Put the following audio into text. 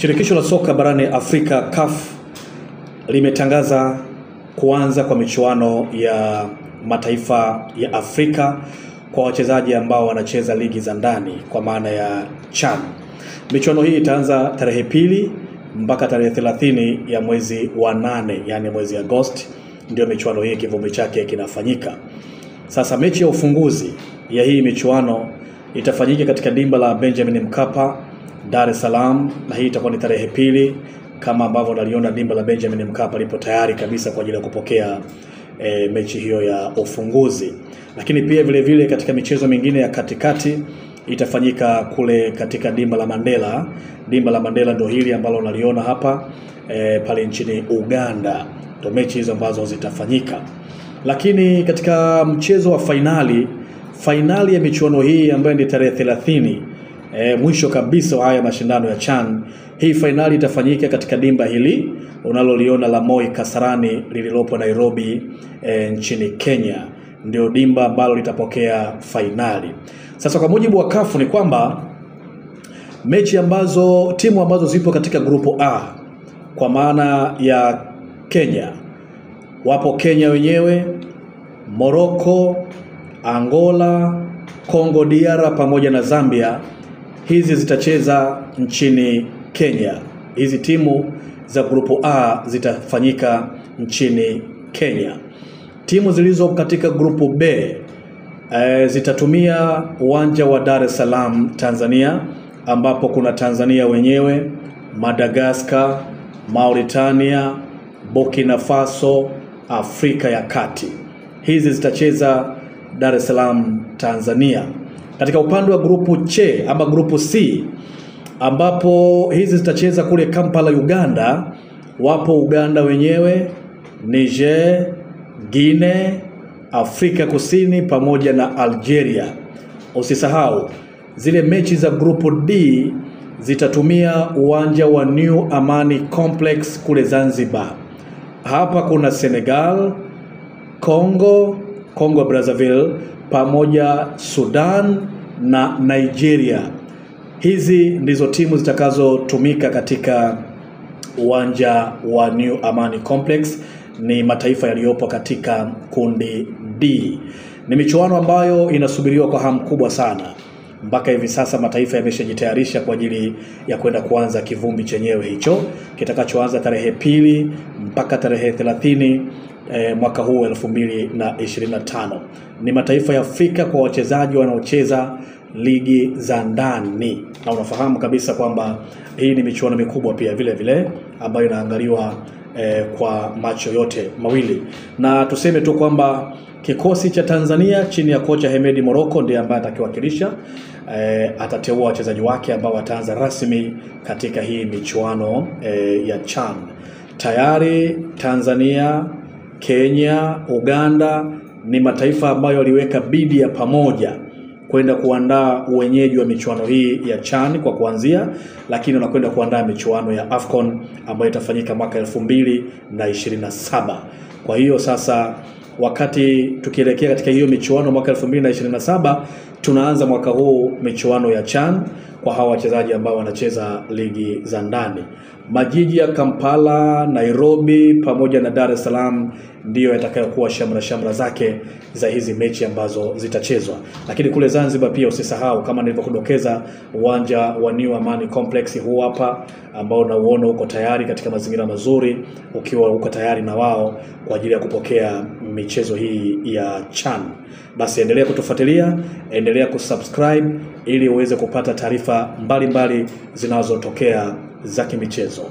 Shirikisho la soka barani Afrika CAF limetangaza kuanza kwa michuano ya mataifa ya Afrika kwa wachezaji ambao wanacheza ligi za ndani kwa maana ya CHAN. Michuano hii itaanza tarehe 2 mpaka tarehe 30 ya mwezi wa 8, yani mwezi Agosti, ndio michuano hii kivumbi chake kinafanyika. Sasa mechi ya ufunguzi ya hii michuano itafanyika katika dimba la Benjamin Mkapa, Dar es Salaam, na hii itakuwa ni tarehe 2 kama ambavyo naliona dimba la Benjamin Mkapa lipo tayari kabisa kwa ajili ya kupokea mechi hiyo ya ufunguzi. Lakini pia vile vile katika michezo mingine ya katikati itafanyika kule katika dimba la Mandela. Dimba la Mandela ndio hili ambalo naliona hapa pale nchini Uganda. Ndio mechi hizo ambazo zitafanyika. Lakini katika mchezo wa finali ya michuano hii ambayo ni tarehe 30, mwisho kabisa wa haya mashindano ya CHAN, hii finali itafanyika katika dimba hili unaloliona la Moi Kasarani lililopo Nairobi nchini Kenya. Ndio dimba ambalo litapokea finali. Sasa kwa mujibu wa CAF ni kwamba timu ambazo zipo katika grupu A kwa maana ya Kenya, wapo Kenya wenyewe, Morocco, Angola, Congo DR pamoja na Zambia. Hizi zitacheza nchini Kenya. Hizi timu za grupu A zitafanyika nchini Kenya. Timu zilizo katika grupu B zitatumia uwanja wa Dar es Salaam, Tanzania, ambapo kuna Tanzania wenyewe, Madagascar, Mauritania, Burkina Faso, Afrika ya Kati. Hizi zitacheza Dar es Salaam, Tanzania. Katika upande wa grupu C ama grupu C, ambapo hizi zitacheza kule Kampala, Uganda, wapo Uganda wenyewe, Niger, Guinea, Afrika Kusini pamoja na Algeria. Usisahau zile mechi za grupu D zitatumia uwanja wa New Amani Complex kule Zanzibar. Hapa kuna Senegal, Congo Brazzaville pamoja Sudan na Nigeria. Hizi ndizo timu zitakazotumika katika uwanja wa New Amani Complex. Ni mataifa yaliyopo katika kundi D. Ni michuano ambayo inasubiriwa kwa hamu kubwa sana. Mpaka hivi sasa mataifa yameshajitayarisha kwa ajili ya kwenda kuanza kivumbi chenyewe hicho kitakachoanza tarehe 2 mpaka tarehe 30 mwaka huu 2025. Ni mataifa ya Afrika kwa wachezaji wanaocheza ligi za ndani. Na unafahamu kabisa kwamba hii ni michuano mikubwa pia vile vile ambayo inaangaliwa kwa macho yote mawili. Na tuseme tu kwamba kikosi cha Tanzania chini ya kocha Hemedi Morocco ndiye ambaye atakiwakilisha. Atateua wachezaji wake ambao wataanza rasmi katika hii michuano ya CHAN. Tayari Tanzania, Kenya, Uganda ni mataifa ambayo waliweka bidi ya pamoja kwenda kuandaa uwenyeji wa michuano hii ya CHAN kwa kuanzia, lakini wanakwenda kuandaa michuano ya AFCON ambayo itafanyika mwaka 2027. Kwa hiyo sasa wakati tukielekea katika hiyo michuano mwaka 2027, tunaanza mwaka huu michuano ya CHAN kwa hawa wachezaji ambao wanacheza ligi za ndani. Majiji ya Kampala, Nairobi pamoja na Dar es Salaam ndiyo yatakayokuwa shamra zake za hizi mechi ambazo zitachezwa. Lakini kule Zanzibar pia usisahau, kama nilivyokudokeza, uwanja wa New Amani Complex huu hapa ambao unauona uko tayari katika mazingira mazuri, ukiwa uko tayari na wao kwa ajili ya kupokea michezo hii ya CHAN. Basi endelea kutufuatilia, endelea kusubscribe ili uweze kupata taarifa mbalimbali zinazotokea za kimichezo.